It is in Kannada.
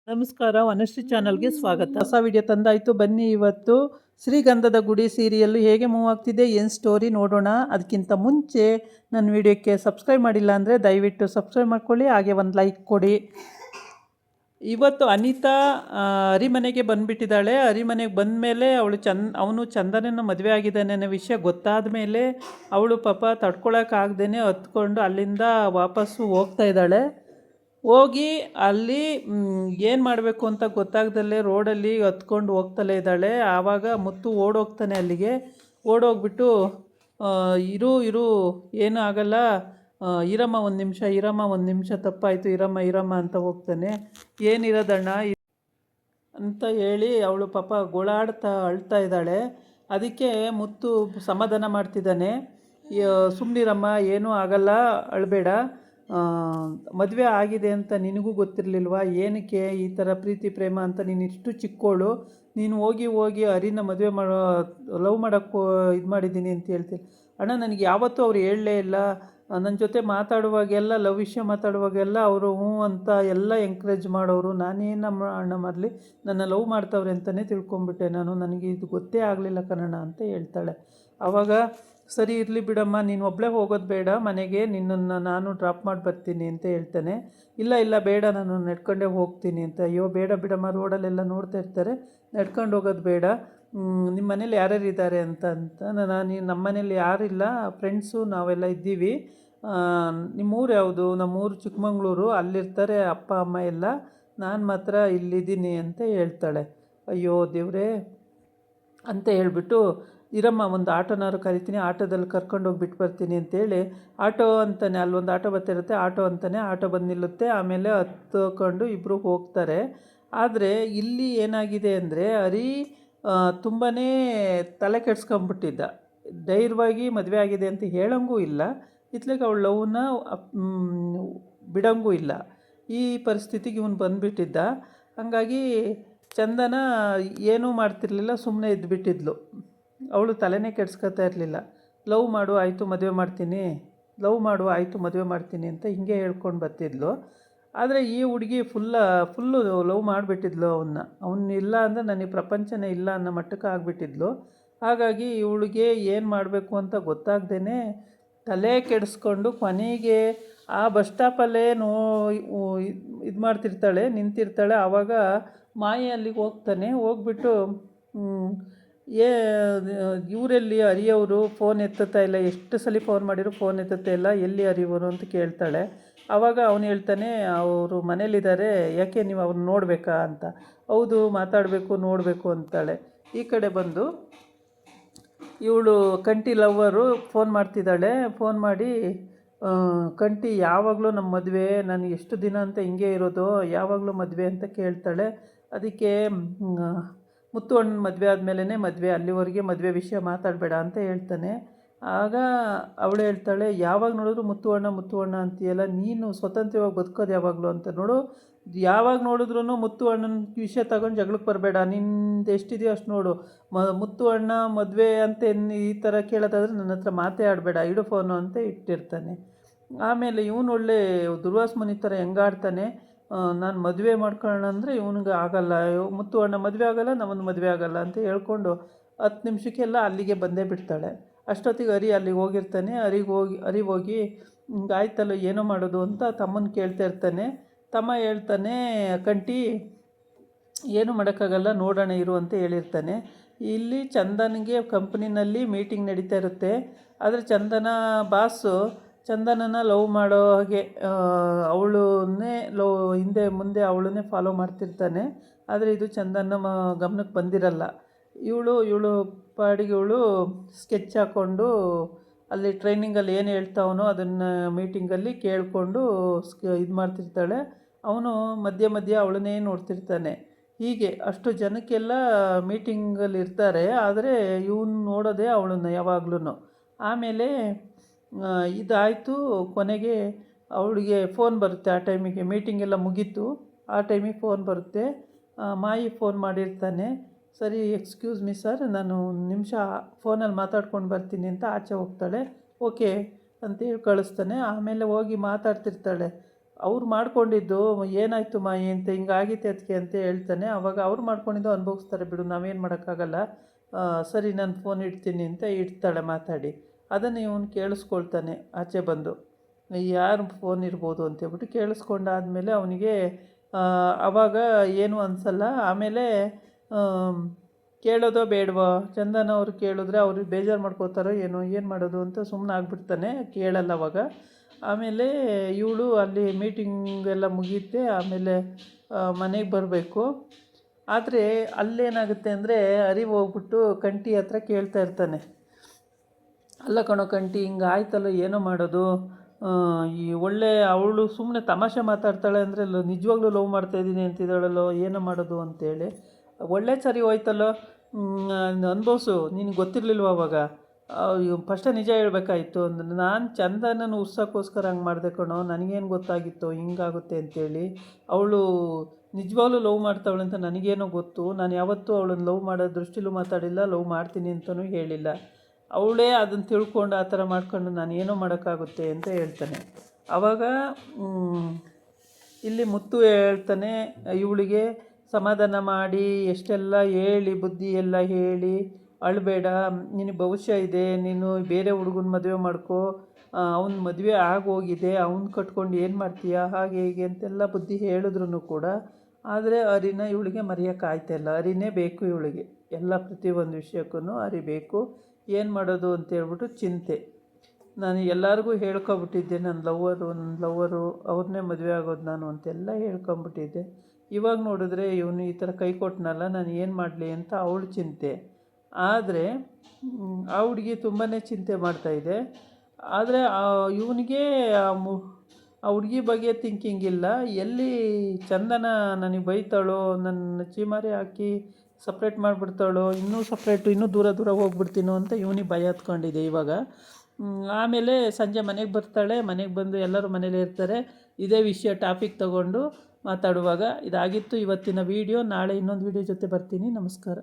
ನಮಸ್ಕಾರ, ವನಶ್ರೀ ಚಾನಲ್ಗೆ ಸ್ವಾಗತ. ಹೊಸ ವಿಡಿಯೋ ತಂದಾಯಿತು, ಬನ್ನಿ ಇವತ್ತು ಶ್ರೀಗಂಧದ ಗುಡಿ ಸೀರಿಯಲ್ಲು ಹೇಗೆ ಮೂವ್ ಆಗ್ತಿದೆ, ಏನು ಸ್ಟೋರಿ ನೋಡೋಣ. ಅದಕ್ಕಿಂತ ಮುಂಚೆ ನನ್ನ ವಿಡಿಯೋಕ್ಕೆ ಸಬ್ಸ್ಕ್ರೈಬ್ ಮಾಡಿಲ್ಲ ಅಂದರೆ ದಯವಿಟ್ಟು ಸಬ್ಸ್ಕ್ರೈಬ್ ಮಾಡ್ಕೊಳ್ಳಿ, ಹಾಗೆ ಒಂದು ಲೈಕ್ ಕೊಡಿ. ಇವತ್ತು ಅನಿತಾ ಅರಿಮನೆಗೆ ಬಂದುಬಿಟ್ಟಿದ್ದಾಳೆ. ಅರಿಮನೆಗೆ ಬಂದ ಮೇಲೆ ಅವನು ಚಂದನನ ಮದುವೆ ಆಗಿದ್ದಾನೆ ಅನ್ನೋ ವಿಷಯ ಗೊತ್ತಾದ ಮೇಲೆ ಅವಳು ಪಾಪ ತಡ್ಕೊಳಕ್ಕಾಗ್ದೇ ಹತ್ಕೊಂಡು ಅಲ್ಲಿಂದ ವಾಪಸ್ಸು ಹೋಗ್ತಾ ಇದ್ದಾಳೆ. ಹೋಗಿ ಅಲ್ಲಿ ಏನು ಮಾಡಬೇಕು ಅಂತ ಗೊತ್ತಾಗ್ದಲ್ಲೇ ರೋಡಲ್ಲಿ ಹತ್ಕೊಂಡು ಹೋಗ್ತಲೇ ಇದ್ದಾಳೆ. ಆವಾಗ ಮುತ್ತು ಓಡೋಗ್ತಾನೆ ಅಲ್ಲಿಗೆ. ಓಡೋಗ್ಬಿಟ್ಟು ಇರು ಇರು ಏನೂ ಆಗಲ್ಲ, ಇರಮ್ಮ ಒಂದು ನಿಮಿಷ, ಇರಮ್ಮ ಒಂದು ನಿಮಿಷ, ತಪ್ಪಾಯಿತು, ಇರಮ್ಮ ಇರಮ್ಮ ಅಂತ ಹೋಗ್ತಾನೆ. ಏನಿರೋದಣ್ಣ ಅಂತ ಹೇಳಿ ಅವಳು ಪಾಪ ಗೋಳಾಡ್ತಾ ಅಳ್ತಾ ಇದ್ದಾಳೆ. ಅದಕ್ಕೆ ಮುತ್ತು ಸಮಾಧಾನ ಮಾಡ್ತಿದ್ದಾನೆ. ಸುಮ್ಮನಿರಮ್ಮ, ಏನೂ ಆಗಲ್ಲ, ಅಳಬೇಡ, ಮದುವೆ ಆಗಿದೆ ಅಂತ ನಿನಗೂ ಗೊತ್ತಿರಲಿಲ್ವಾ, ಏನಕ್ಕೆ ಈ ಥರ ಪ್ರೀತಿ ಪ್ರೇಮ ಅಂತ, ನೀನು ಇಷ್ಟು ಚಿಕ್ಕೋಳು, ನೀನು ಹೋಗಿ ಹೋಗಿ ಹರಿನ ಮದುವೆ ಲವ್ ಮಾಡೋಕ್ಕೂ ಇದು ಮಾಡಿದ್ದೀನಿ ಅಂತ ಹೇಳ್ತೀನಿ. ಅಣ್ಣ, ನನಗೆ ಯಾವತ್ತೂ ಅವ್ರು ಹೇಳಲೇ ಇಲ್ಲ. ನನ್ನ ಜೊತೆ ಮಾತಾಡುವಾಗೆಲ್ಲ, ಲವ್ ವಿಷಯ ಮಾತಾಡುವಾಗೆಲ್ಲ ಅವರು ಹ್ಞೂ ಅಂತ ಎಲ್ಲ ಎಂಕರೇಜ್ ಮಾಡೋರು. ನಾನೇನಮ್ಮ ಅಣ್ಣ ಮಾಡಲಿ, ನನ್ನ ಲವ್ ಮಾಡ್ತಾವ್ರೆ ಅಂತಲೇ ತಿಳ್ಕೊಂಬಿಟ್ಟೆ ನಾನು, ನನಗೆ ಇದು ಗೊತ್ತೇ ಆಗಲಿಲ್ಲ ಕಣಣ್ಣ ಅಂತ ಹೇಳ್ತಾಳೆ. ಆವಾಗ ಸರಿ ಇರಲಿ ಬಿಡಮ್ಮ, ನೀನು ಒಬ್ಬಳೇ ಹೋಗೋದು ಬೇಡ ಮನೆಗೆ, ನಿನ್ನನ್ನು ನಾನು ಡ್ರಾಪ್ ಮಾಡಿ ಬರ್ತೀನಿ ಅಂತ ಹೇಳ್ತಾನೆ. ಇಲ್ಲ ಇಲ್ಲ ಬೇಡ, ನಾನು ನಡ್ಕೊಂಡೇ ಹೋಗ್ತೀನಿ ಅಂತ. ಅಯ್ಯೋ ಬೇಡ ಬಿಡಮ್ಮ, ರೋಡಲ್ಲೆಲ್ಲ ನೋಡ್ತಾ ಇರ್ತಾರೆ, ನಡ್ಕೊಂಡು ಹೋಗೋದು ಬೇಡ, ನಿಮ್ಮ ಮನೇಲಿ ಯಾರ್ಯಾರು ಇದ್ದಾರೆ ಅಂತ ನಮ್ಮ ಮನೇಲಿ ಯಾರಿಲ್ಲ, ಫ್ರೆಂಡ್ಸು ನಾವೆಲ್ಲ ಇದ್ದೀವಿ. ನಿಮ್ಮೂರು ಯಾವುದು? ನಮ್ಮೂರು ಚಿಕ್ಕಮಂಗ್ಳೂರು, ಅಲ್ಲಿರ್ತಾರೆ ಅಪ್ಪ ಅಮ್ಮ ಎಲ್ಲ, ನಾನು ಮಾತ್ರ ಇಲ್ಲಿದ್ದೀನಿ ಅಂತ ಹೇಳ್ತಾಳೆ. ಅಯ್ಯೋ ದೇವ್ರೇ ಅಂತ ಹೇಳ್ಬಿಟ್ಟು, ಇರಮ್ಮ ಒಂದು ಆಟೋನಾರು ಕರಿತೀನಿ, ಆಟೋದಲ್ಲಿ ಕರ್ಕೊಂಡೋಗಿ ಬಿಟ್ಟು ಬರ್ತೀನಿ ಅಂತೇಳಿ ಆಟೋ ಅಂತಾನೆ, ಅಲ್ಲೊಂದು ಆಟೋ ಬರ್ತಿರುತ್ತೆ, ಆಟೋ ಅಂತಾನೆ, ಆಟೋ ಬಂದು ನಿಲ್ಲುತ್ತೆ. ಆಮೇಲೆ ಹತ್ಕೊಂಡು ಇಬ್ಬರು ಹೋಗ್ತಾರೆ. ಆದರೆ ಇಲ್ಲಿ ಏನಾಗಿದೆ ಅಂದರೆ, ಹರಿ ತುಂಬಾ ತಲೆ ಕೆಡ್ಸ್ಕೊಂಬಿಟ್ಟಿದ್ದ. ಧೈರ್ಯವಾಗಿ ಮದುವೆ ಆಗಿದೆ ಅಂತ ಹೇಳೋಂಗೂ ಇಲ್ಲ, ಇತ್ಲಿಗೆ ಅವಳು ಲವ್ನ ಬಿಡೋಂಗೂ ಇಲ್ಲ. ಈ ಪರಿಸ್ಥಿತಿಗೆ ಇವನು ಬಂದುಬಿಟ್ಟಿದ್ದ. ಹಾಗಾಗಿ ಚಂದನ ಏನೂ ಮಾಡ್ತಿರ್ಲಿಲ್ಲ, ಸುಮ್ಮನೆ ಇದ್ದುಬಿಟ್ಟಿದ್ಲು. ಅವಳು ತಲೆನೇ ಕೆಡ್ಸ್ಕೊತಾ ಇರಲಿಲ್ಲ. ಲವ್ ಮಾಡು ಆಯಿತು ಮದುವೆ ಮಾಡ್ತೀನಿ, ಲವ್ ಮಾಡು ಆಯಿತು ಮದುವೆ ಮಾಡ್ತೀನಿ ಅಂತ ಹಿಂಗೆ ಹೇಳ್ಕೊಂಡು ಬರ್ತಿದ್ಲು. ಆದರೆ ಈ ಹುಡುಗಿ ಫುಲ್ಲು ಲವ್ ಮಾಡಿಬಿಟ್ಟಿದ್ಲು ಅವನ್ನ ಇಲ್ಲ ಅಂದರೆ ನನಗೆ ಪ್ರಪಂಚನೇ ಇಲ್ಲ ಅನ್ನೋ ಮಟ್ಟಕ್ಕೆ ಆಗಿಬಿಟ್ಟಿದ್ಲು. ಹಾಗಾಗಿ ಇವಳಿಗೆ ಏನು ಮಾಡಬೇಕು ಅಂತ ಗೊತ್ತಾಗ್ದೇ ತಲೆ ಕೆಡಿಸ್ಕೊಂಡು ಕೊನೆಗೆ ಆ ಬಸ್ ಸ್ಟಾಪಲ್ಲೇ ಇದು ಮಾಡ್ತಿರ್ತಾಳೆ, ನಿಂತಿರ್ತಾಳೆ. ಆವಾಗ ಮಾಯಿ ಅಲ್ಲಿಗೆ ಹೋಗ್ತಾನೆ. ಹೋಗ್ಬಿಟ್ಟು ಇವರೆಲ್ಲಿ ಹರಿಯವರು ಫೋನ್ ಎತ್ತುತ್ತಾ ಇಲ್ಲ, ಎಷ್ಟು ಸಲ ಫೋನ್ ಮಾಡಿದ್ರು ಫೋನ್ ಎತ್ತುತ್ತಾ ಇಲ್ಲ, ಎಲ್ಲಿ ಹರಿಯವರು ಅಂತ ಕೇಳ್ತಾಳೆ. ಆವಾಗ ಅವನು ಹೇಳ್ತಾನೆ, ಅವರು ಮನೇಲಿದ್ದಾರೆ, ಯಾಕೆ ನೀವು ಅವ್ರನ್ನ ನೋಡಬೇಕಾ ಅಂತ. ಹೌದು, ಮಾತಾಡಬೇಕು, ನೋಡಬೇಕು ಅಂತಾಳೆ. ಈ ಕಡೆ ಬಂದು ಇವಳು ಕಂಟಿ ಲವ್ವರು ಫೋನ್ ಮಾಡ್ತಿದ್ದಾಳೆ. ಫೋನ್ ಮಾಡಿ, ಕಂಟಿ ಯಾವಾಗಲೂ ನಮ್ಮ ಮದುವೆ, ನಾನು ಎಷ್ಟು ದಿನ ಅಂತ ಹಿಂಗೆ ಇರೋದು, ಯಾವಾಗಲೂ ಮದುವೆ ಅಂತ ಕೇಳ್ತಾಳೆ. ಅದಕ್ಕೆ ಮುತ್ತು ಅಣ್ಣನ ಮದುವೆ ಆದಮೇಲೆ ಮದುವೆ, ಅಲ್ಲಿವರೆಗೆ ಮದುವೆ ವಿಷಯ ಮಾತಾಡಬೇಡ ಅಂತ ಹೇಳ್ತಾನೆ. ಆಗ ಅವಳು ಹೇಳ್ತಾಳೆ, ಯಾವಾಗ ನೋಡಿದ್ರು ಮುತ್ತು ಅಣ್ಣ ಅಂತೀಯಲ್ಲ, ನೀನು ಸ್ವತಂತ್ರವಾಗಿ ಬದುಕೋದು ಯಾವಾಗಲೂ ಅಂತ. ನೋಡು, ಯಾವಾಗ ನೋಡಿದ್ರೂ ಮುತ್ತು ಅಣ್ಣನ ವಿಷಯ ತಗೊಂಡು ಜಗಳಕ್ಕೆ ಬರಬೇಡ, ನಿಂದು ಎಷ್ಟಿದೆಯೋ ಅಷ್ಟು ನೋಡು. ಮುತ್ತು ಅಣ್ಣ ಮದುವೆ ಅಂತ ಈ ಥರ ಕೇಳೋದಾದ್ರೆ ನನ್ನ ಹತ್ರ ಮಾತೇ ಆಡಬೇಡ, ಇಡು ಫೋನು ಅಂತ ಇಟ್ಟಿರ್ತಾನೆ. ಆಮೇಲೆ ಇವನು ಒಳ್ಳೆ ದುರ್ವಾಸ ಮುನಿ ಥರ ಹೆಂಗಾಡ್ತಾನೆ, ನಾನು ಮದುವೆ ಮಾಡ್ಕೊಳ್ಳೋಣ ಅಂದರೆ ಇವನಿಗೆ ಆಗಲ್ಲ, ಮುತ್ತು ಅಣ್ಣ ಮದುವೆ ಆಗಲ್ಲ, ನಮ್ಮನ್ನು ಮದುವೆ ಆಗಲ್ಲ ಅಂತ ಹೇಳ್ಕೊಂಡು 10 ನಿಮಿಷಕ್ಕೆಲ್ಲ ಅಲ್ಲಿಗೆ ಬಂದೇ ಬಿಡ್ತಾಳೆ. ಅಷ್ಟೊತ್ತಿಗೆ ಹರಿ ಅಲ್ಲಿಗೆ ಹೋಗಿರ್ತಾನೆ. ಹರಿ ಹೋಗಿ ಆಯ್ತಲ್ಲ ಏನೋ ಮಾಡೋದು ಅಂತ ತಮ್ಮನ ಕೇಳ್ತಾ ಇರ್ತಾನೆ. ತಮ್ಮ ಹೇಳ್ತಾನೆ, ಕಂಟಿ ಏನು ಮಾಡೋಕ್ಕಾಗಲ್ಲ, ನೋಡೋಣ ಇರು ಅಂತ ಹೇಳಿರ್ತಾನೆ. ಇಲ್ಲಿ ಚಂದನ್ಗೆ ಕಂಪ್ನಿನಲ್ಲಿ ಮೀಟಿಂಗ್ ನಡೀತಾ ಇರುತ್ತೆ. ಆದರೆ ಚಂದನ ಬಾಸು ಚಂದನನ ಲವ್ ಮಾಡೋ ಹಾಗೆ, ಅವಳನ್ನೇ ಹಿಂದೆ ಮುಂದೆ ಅವಳನ್ನೇ ಫಾಲೋ ಮಾಡ್ತಿರ್ತಾನೆ. ಆದರೆ ಇದು ಚಂದನ ಗಮನಕ್ಕೆ ಬಂದಿರಲ್ಲ. ಇವಳು ಪಾಡಿಗೆ ಇವಳು ಸ್ಕೆಚ್ ಹಾಕ್ಕೊಂಡು ಅಲ್ಲಿ ಟ್ರೈನಿಂಗಲ್ಲಿ ಏನು ಹೇಳ್ತಾವನೋ ಅದನ್ನು ಮೀಟಿಂಗಲ್ಲಿ ಕೇಳಿಕೊಂಡು ಇದು ಮಾಡ್ತಿರ್ತಾಳೆ. ಅವನು ಮಧ್ಯೆ ಅವಳನ್ನೇ ನೋಡ್ತಿರ್ತಾನೆ. ಹೀಗೆ ಅಷ್ಟು ಜನಕ್ಕೆಲ್ಲ ಮೀಟಿಂಗಲ್ಲಿ ಇರ್ತಾರೆ, ಆದರೆ ಇವನು ನೋಡೋದೇ ಅವಳನ್ನು ಯಾವಾಗ್ಲೂ. ಆಮೇಲೆ ಇದಾಯಿತು. ಕೊನೆಗೆ ಅವಳಿಗೆ ಫೋನ್ ಬರುತ್ತೆ. ಆ ಟೈಮಿಗೆ ಮೀಟಿಂಗೆಲ್ಲ ಮುಗೀತು. ಆ ಟೈಮಿಗೆ ಫೋನ್ ಬರುತ್ತೆ. ಮಾಯಿ ಫೋನ್ ಮಾಡಿರ್ತಾನೆ. ಸರಿ, ಎಕ್ಸ್ಕ್ಯೂಸ್ ಮಿ ಸರ್, ನಾನು ನಿಮಿಷ ಫೋನಲ್ಲಿ ಮಾತಾಡ್ಕೊಂಡು ಬರ್ತೀನಿ ಅಂತ ಆಚೆ ಹೋಗ್ತಾಳೆ. ಓಕೆ ಅಂತೇಳಿ ಕಳಿಸ್ತಾನೆ. ಆಮೇಲೆ ಹೋಗಿ ಮಾತಾಡ್ತಿರ್ತಾಳೆ. ಅವ್ರು ಮಾಡ್ಕೊಂಡಿದ್ದು ಏನಾಯಿತು ಮಾಯಿ ಅಂತ ಹಿಂಗಾಗಿತ್ತೆ ಅದಕ್ಕೆ ಅಂತ ಹೇಳ್ತಾನೆ. ಆವಾಗ ಅವ್ರು ಮಾಡ್ಕೊಂಡಿದ್ದು ಅನುಭವಿಸ್ತಾರೆ ಬಿಡು, ನಾವೇನು ಮಾಡೋಕ್ಕಾಗಲ್ಲ. ಸರಿ ನಾನು ಫೋನ್ ಇಡ್ತೀನಿ ಅಂತ ಇಡ್ತಾಳೆ ಮಾತಾಡಿ. ಅದನ್ನು ಇವನು ಕೇಳಿಸ್ಕೊಳ್ತಾನೆ ಆಚೆ ಬಂದು, ಯಾರು ಫೋನ್ ಇರ್ಬೋದು ಅಂತೇಳ್ಬಿಟ್ಟು ಕೇಳಿಸ್ಕೊಂಡಾದಮೇಲೆ ಅವನಿಗೆ ಆವಾಗ ಏನೂ ಅನಿಸಲ್ಲ. ಆಮೇಲೆ ಕೇಳೋದೋ ಬೇಡವೋ, ಚಂದನ ಅವ್ರು ಕೇಳಿದ್ರೆ ಅವ್ರಿಗೆ ಬೇಜಾರು ಮಾಡ್ಕೋತಾರೋ ಏನೋ, ಏನು ಮಾಡೋದು ಅಂತ ಸುಮ್ಮನೆ ಆಗ್ಬಿಡ್ತಾನೆ, ಕೇಳಲ್ಲ ಅವಾಗ. ಆಮೇಲೆ ಇವಳು ಅಲ್ಲಿ ಮೀಟಿಂಗ್ ಎಲ್ಲ ಮುಗಿಯುತ್ತೆ. ಆಮೇಲೆ ಮನೆಗೆ ಬರಬೇಕು. ಆದರೆ ಅಲ್ಲೇನಾಗುತ್ತೆ ಅಂದರೆ ಹರಿ ಹೋಗ್ಬಿಟ್ಟು ಕಂಠಿ ಹತ್ರ ಕೇಳ್ತಾ ಇರ್ತಾನೆ, ಅಲ್ಲ ಕಣೋ ಕಂಠಿ, ಹಿಂಗೆ ಆಯ್ತಲ್ಲ, ಏನೋ ಮಾಡೋದು, ಈ ಒಳ್ಳೆ ಅವಳು ಸುಮ್ಮನೆ ತಮಾಷೆ ಮಾತಾಡ್ತಾಳೆ ಅಂದರೆ ನಿಜವಾಗ್ಲೂ ಲವ್ ಮಾಡ್ತಾಯಿದ್ದೀನಿ ಅಂತಿದ್ದಾಳಲ್ಲೋ, ಏನೋ ಮಾಡೋದು ಅಂತೇಳಿ. ಒಳ್ಳೆ ಸರಿ ಹೋಯ್ತಲ್ಲೋ, ಅನುಭವಿಸು, ನಿನಗೆ ಗೊತ್ತಿರಲಿಲ್ವ ಅವಾಗ, ಫಸ್ಟೇ ನಿಜ ಹೇಳ್ಬೇಕಾಯಿತು ಅಂದ್ರೆ, ನಾನು ಚಂದನನ ಉರ್ಸೋಕ್ಕೋಸ್ಕರ ಹಂಗೆ ಮಾಡಿದೆ ಕಣೋ, ನನಗೇನು ಗೊತ್ತಾಗಿತ್ತು ಹಿಂಗಾಗುತ್ತೆ ಅಂತೇಳಿ. ಅವಳು ನಿಜವಾಗ್ಲೂ ಲವ್ ಮಾಡ್ತಾವಳೆ ಅಂತ ನನಗೇನೋ ಗೊತ್ತು, ನಾನು ಯಾವತ್ತೂ ಅವಳನ್ನು ಲವ್ ಮಾಡೋ ದೃಷ್ಟಿಲೂ ಮಾತಾಡಿಲ್ಲ, ಲವ್ ಮಾಡ್ತೀನಿ ಅಂತಲೂ ಹೇಳಿಲ್ಲ. ಅವಳೇ ಅದನ್ನು ತಿಳ್ಕೊಂಡು ಆ ಥರ ಮಾಡ್ಕೊಂಡು ನಾನು ಏನೋ ಮಾಡೋಕ್ಕಾಗುತ್ತೆ ಅಂತ ಹೇಳ್ತಾನೆ. ಆವಾಗ ಇಲ್ಲಿ ಮುತ್ತು ಹೇಳ್ತಾನೆ ಇವಳಿಗೆ ಸಮಾಧಾನ ಮಾಡಿ, ಎಷ್ಟೆಲ್ಲ ಹೇಳಿ, ಬುದ್ಧಿ ಎಲ್ಲ ಹೇಳಿ, ಅಳಬೇಡ, ನಿನಗೆ ಭವಿಷ್ಯ ಇದೆ, ನೀನು ಬೇರೆ ಹುಡುಗನ ಮದುವೆ ಮಾಡ್ಕೋ, ಅವ್ನ ಮದುವೆ ಆಗೋಗಿದೆ, ಅವ್ನು ಕಟ್ಕೊಂಡು ಏನು ಮಾಡ್ತೀಯ, ಹಾಗೆ ಹೀಗೆ ಅಂತೆಲ್ಲ ಬುದ್ಧಿ ಹೇಳಿದ್ರು ಕೂಡ, ಆದರೆ ಹರಿನ ಇವಳಿಗೆ ಮರೆಯೋಕ್ಕಾಯ್ತಾಯಿಲ್ಲ. ಹರಿನೇ ಬೇಕು ಇವಳಿಗೆ, ಎಲ್ಲ ಪ್ರತಿಯೊಂದು ವಿಷಯಕ್ಕೂ ಹರಿ ಬೇಕು. ಏನು ಮಾಡೋದು ಅಂತೇಳ್ಬಿಟ್ಟು ಚಿಂತೆ. ನಾನು ಎಲ್ಲರಿಗೂ ಹೇಳ್ಕೊಬಿಟ್ಟಿದ್ದೆ, ನನ್ನ ಲವ್ವರು ಅವ್ರನ್ನೇ ಮದುವೆ ಆಗೋದು ನಾನು ಅಂತೆಲ್ಲ ಹೇಳ್ಕೊಂಬಿಟ್ಟಿದ್ದೆ. ಇವಾಗ ನೋಡಿದ್ರೆ ಇವನು ಈ ಥರ ಕೈ ಕೊಟ್ಟನಲ್ಲ, ನಾನು ಏನು ಮಾಡಲಿ ಅಂತ ಅವಳು ಚಿಂತೆ. ಆದರೆ ಆ ಹುಡುಗಿ ತುಂಬಾ ಚಿಂತೆ ಮಾಡ್ತಾಯಿದೆ. ಆದರೆ ಇವನಿಗೆ ಆ ಹುಡುಗಿ ಬಗ್ಗೆ ಥಿಂಕಿಂಗ್ ಇಲ್ಲ. ಎಲ್ಲಿ ಚಂದನ ನನಗೆ ಬೈತಾಳೋ, ನನ್ನ ಚೀಮಾರಿ ಹಾಕಿ ಸಪ್ರೇಟ್ ಮಾಡಿಬಿಡ್ತಾಳೋ, ಇನ್ನೂ ದೂರ ದೂರ ಹೋಗ್ಬಿಡ್ತೀನೋ ಅಂತ ಇವನಿಗೆ ಭಯ ಹತ್ಕೊಂಡಿದೆ ಇವಾಗ. ಆಮೇಲೆ ಸಂಜೆ ಮನೆಗೆ ಬರ್ತಾಳೆ. ಮನೆಗೆ ಬಂದು ಎಲ್ಲರೂ ಮನೇಲೇ ಇರ್ತಾರೆ. ಇದೇ ವಿಷಯ ಟಾಪಿಕ್ ತಗೊಂಡು ಮಾತಾಡುವಾಗ ಇದಾಗಿತ್ತು ಇವತ್ತಿನ ವೀಡಿಯೋ. ನಾಳೆ ಇನ್ನೊಂದು ವೀಡಿಯೋ ಜೊತೆ ಬರ್ತೀನಿ. ನಮಸ್ಕಾರ.